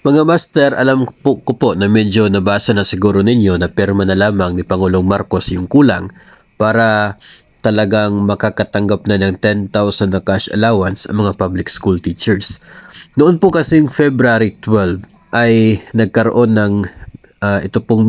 Mga master, alam ko po na medyo nabasa na siguro ninyo na pirma na lamang ni Pangulong Marcos yung kulang para talagang makakatanggap na ng 10,000 na cash allowance ang mga public school teachers. Noon po kasing February 12 ay nagkaroon ng ito pong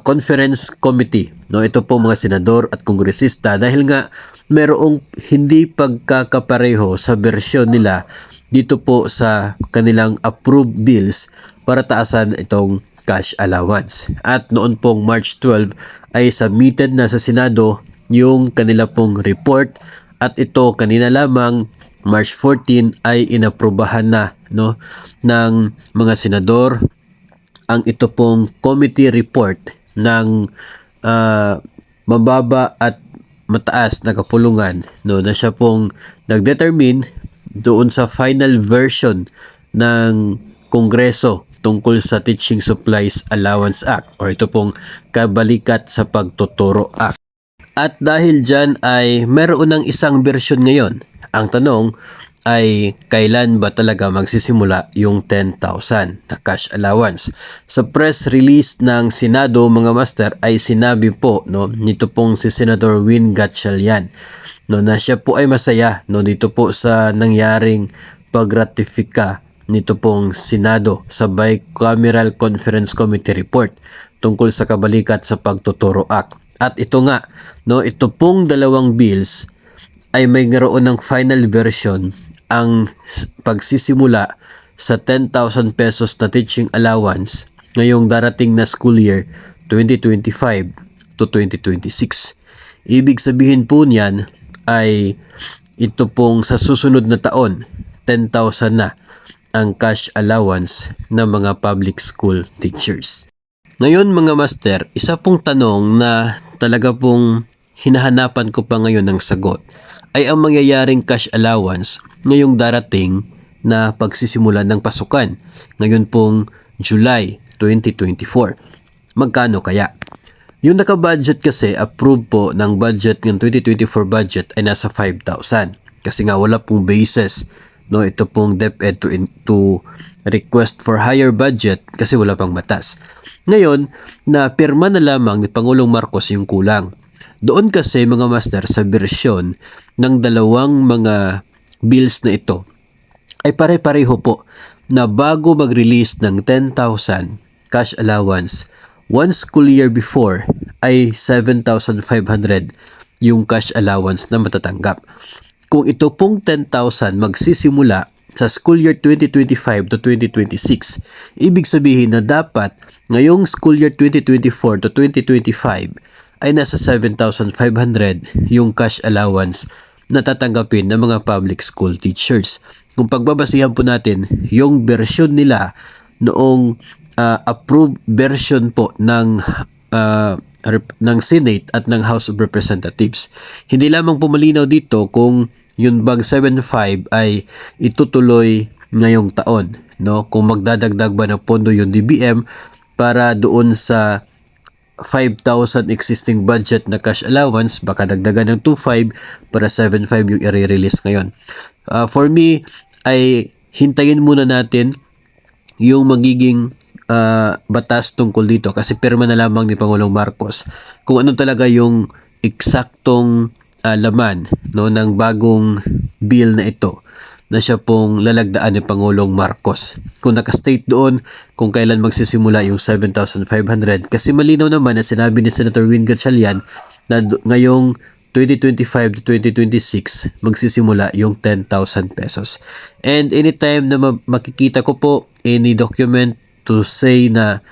conference committee, no, ito po mga senador at kongresista, dahil nga merong hindi pagkakapareho sa bersyon nila dito po sa kanilang approved bills para taasan itong cash allowance. At noon pong March 12 ay submitted na sa Senado yung kanila pong report, at ito kanina lamang March 14 ay inaprubahan na, no, ng mga senador ang ito pong committee report ng mababa at mataas na kapulungan, no, na siya pong nagdetermine doon sa final version ng Kongreso tungkol sa Teaching Supplies Allowance Act, o ito pong Kabalikat sa Pagtuturo Act. At dahil dyan ay meron ng isang version ngayon. Ang tanong ay kailan ba talaga magsisimula yung 10,000 na cash allowance? Sa press release ng Senado, mga master, ay sinabi po, no, nito pong si Senator Win Gatchalian, no, na siya po ay masaya, no, dito po sa nangyaring pagratifika nito pong Senado sa Bicameral Conference Committee report tungkol sa Kabalikat sa Pagtuturo Act. At ito nga, no, ito pong dalawang bills ay may ngaroon ng final version ang pagsisimula sa 10,000 pesos na teaching allowance ngayong darating na school year 2025 to 2026. Ibig sabihin po niyan ay ito pong sa susunod na taon, 10,000 na ang cash allowance ng mga public school teachers. Ngayon mga master, isa pong tanong na talaga pong hinahanapan ko pa ngayon ng sagot ay ang mangyayaring cash allowance ngayong darating na pagsisimula ng pasukan ngayon pong July 2024. Magkano kaya? Yung naka-budget kasi, approved po ng budget ng 2024 budget ay nasa 5,000. Kasi nga wala pong basis, no, ito pong DepEd to request for higher budget kasi wala pang batas. Ngayon, na pirma na lamang ni Pangulong Marcos yung kulang. Doon kasi mga master sa bersyon ng dalawang mga bills na ito ay pare-pareho po na bago mag-release ng 10,000 cash allowance, one school year before ay 7,500 yung cash allowance na matatanggap. Kung ito pong 10,000 magsisimula sa school year 2025 to 2026, ibig sabihin na dapat ngayong school year 2024 to 2025 ay nasa 7,500 yung cash allowance na tatanggapin ng mga public school teachers. Kung pagbabasihan po natin yung version nila noong approved version po ng Senate at ng House of Representatives, hindi lamang pumalinaw dito kung yung bang 7.5 ay itutuloy ngayong taon, no? Kung magdadagdag ba ng pondo yung DBM para doon sa 5,000 existing budget na cash allowance, baka dagdagan ng 2.5 para 7.5 yung i-release ngayon. For me, ay hintayin muna natin yung magiging batas tungkol dito kasi pirma na lamang ni Pangulong Marcos kung ano talaga yung eksaktong laman, no, ng bagong bill na ito na siya pong lalagdaan ni Pangulong Marcos. Kung nakastate doon kung kailan magsisimula yung 7,500, kasi malinaw naman na sinabi ni Senator Win Gatchalian na ngayong 2025 to 2026 magsisimula yung 10,000 pesos. And anytime na makikita ko po any document to say na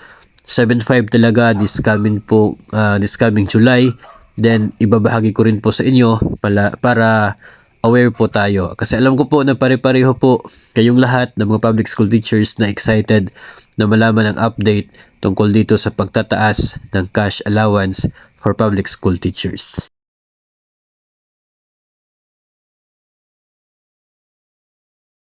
7.5 talaga this coming July, then ibabahagi ko rin po sa inyo para aware po tayo. Kasi alam ko po na pare-pareho po kayong lahat ng mga public school teachers na excited na malaman ang update tungkol dito sa pagtataas ng cash allowance for public school teachers.